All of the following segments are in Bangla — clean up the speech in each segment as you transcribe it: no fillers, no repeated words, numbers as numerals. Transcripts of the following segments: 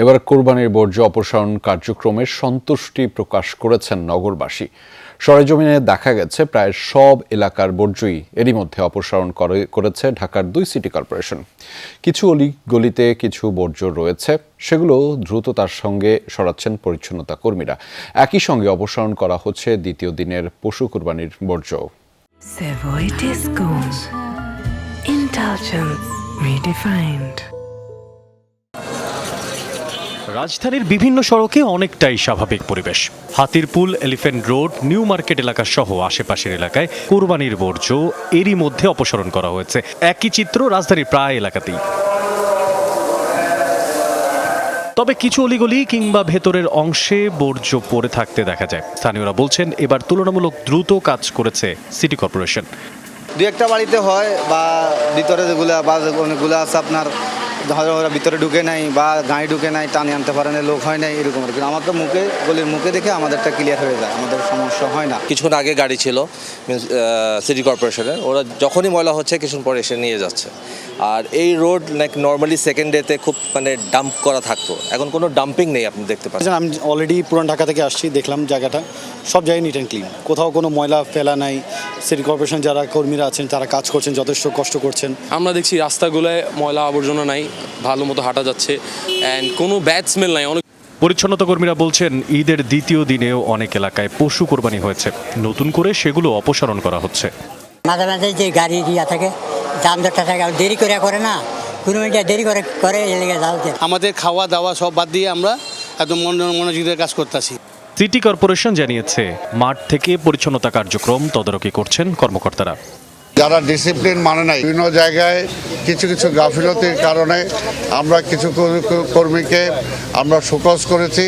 এবার কোরবানির বর্জ্য অপসারণ কার্যক্রমে সন্তুষ্টি প্রকাশ করেছেন নগরবাসী। সরেজমিনে দেখা গেছে প্রায় সব এলাকার বর্জ্যই এরই মধ্যে অপসারণ করেছে ঢাকার 2 সিটি কর্পোরেশন। কিছু অলিগলিতে কিছু বর্জ্য রয়েছে, সেগুলো দ্রুততার সঙ্গে সরাচ্ছেন পরিচ্ছন্নতা কর্মীরা। একই সঙ্গে অপসারণ করা হচ্ছে দ্বিতীয় দিনের পশু কোরবানির বর্জ্য। Savoy Disco. Indulgence redefined. রাজধানীর বিভিন্ন সড়কে অনেকটাই স্বাভাবিক পরিবেশ। Hatirpul, elephant road, new market এলাকা সহ আশেপাশের এলাকায় কোরবানির বর্জ্য এরই মধ্যে অপসারণ করা হয়েছে। একই চিত্র রাজধানীর প্রায় এলাকাতেই। তবে কিছু অলিগলি কিংবা ভেতরের অংশে বর্জ্য পড়ে থাকতে দেখা যায়। স্থানীয়রা বলছেন এবার তুলনামূলক দ্রুত কাজ করেছে সিটি কর্পোরেশন। দু একটা বাড়িতে হয় বা ভিতরে যেগুলো বা অনেকগুলো আছে আপনার ওরা ভিতরে ঢুকে নাই বা গাড়ি ঢুকে নাই, টানে আনতে পারে না, লোক হয় নাই, এরকম আর কি। আমার তো গলির মুখে দেখে আমাদেরটা ক্লিয়ার হয়ে যায়, আমাদের সমস্যা হয় না। কিছুক্ষণ আগে গাড়ি ছিল সিটি কর্পোরেশনের, ওরা যখনই ময়লা হচ্ছে কিছুক্ষণ পরে এসে নিয়ে যাচ্ছে। আর এই রোড নর্মালি সেকেন্ড ডেতে খুব ডাম্প করা থাকতো, এখন কোনো ডাম্পিং নেই, আপনি দেখতে পাচ্ছেন। আমি অলরেডি পুরান ঢাকা থেকে আসছি, দেখলাম জায়গাটা সব জায়গায় নিট অ্যান্ড ক্লিন, কোথাও কোনো ময়লা ফেলা নাই। সিটি কর্পোরেশন যারা কর্মীরা আছেন তারা কাজ করছেন, যথেষ্ট কষ্ট করছেন। আমরা দেখছি রাস্তাগুলোয় ময়লা আবর্জনা নাই, ভালো মতো হাঁটা যাচ্ছে, অ্যান্ড কোনো ব্যাড স্মেল নাই। অনেক পরিচ্ছন্নতা কর্মীরা বলছেন ঈদের দ্বিতীয় দিনেও অনেক এলাকায় পশু কোরবানি হয়েছে, নতুন করে সেগুলো অপসারণ করা হচ্ছে। মাঝে মাঝে যে গাড়ি দিয়া থাকে, যানজটটা থাকে, দেরি করে না, কোনো মিনিট দেরি করে এলাকা যাওয়া। আমাদের খাওয়া দাওয়া সব বাদ দিয়ে আমরা একদম মনোযোগের কাজ করতেছি। সিটি কর্পোরেশন জানিয়েছে মাঠ থেকে পরিচ্ছন্নতা কার্যক্রম তদারকি করছেন কর্মকর্তারা। যারা ডিসিপ্লিন মানে নাই, বিভিন্ন জায়গায় কিছু কিছু গাফিলতির কারণে আমরা কিছু কর্মীকে আমরা শোকজ করেছি।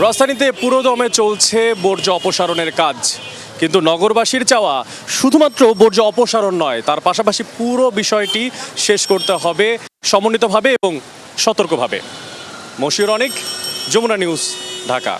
রাজধানীতে পুরোদমে চলছে বর্জ্য অপসারণের কাজ, কিন্তু নগরবাসীর চাওয়া শুধুমাত্র বর্জ্য অপসারণ নয়, তার পাশাপাশি পুরো বিষয়টি শেষ করতে হবে সমন্বিতভাবে এবং সতর্কভাবে। মশিউর অনিক, যমুনা নিউজ, ঢাকা।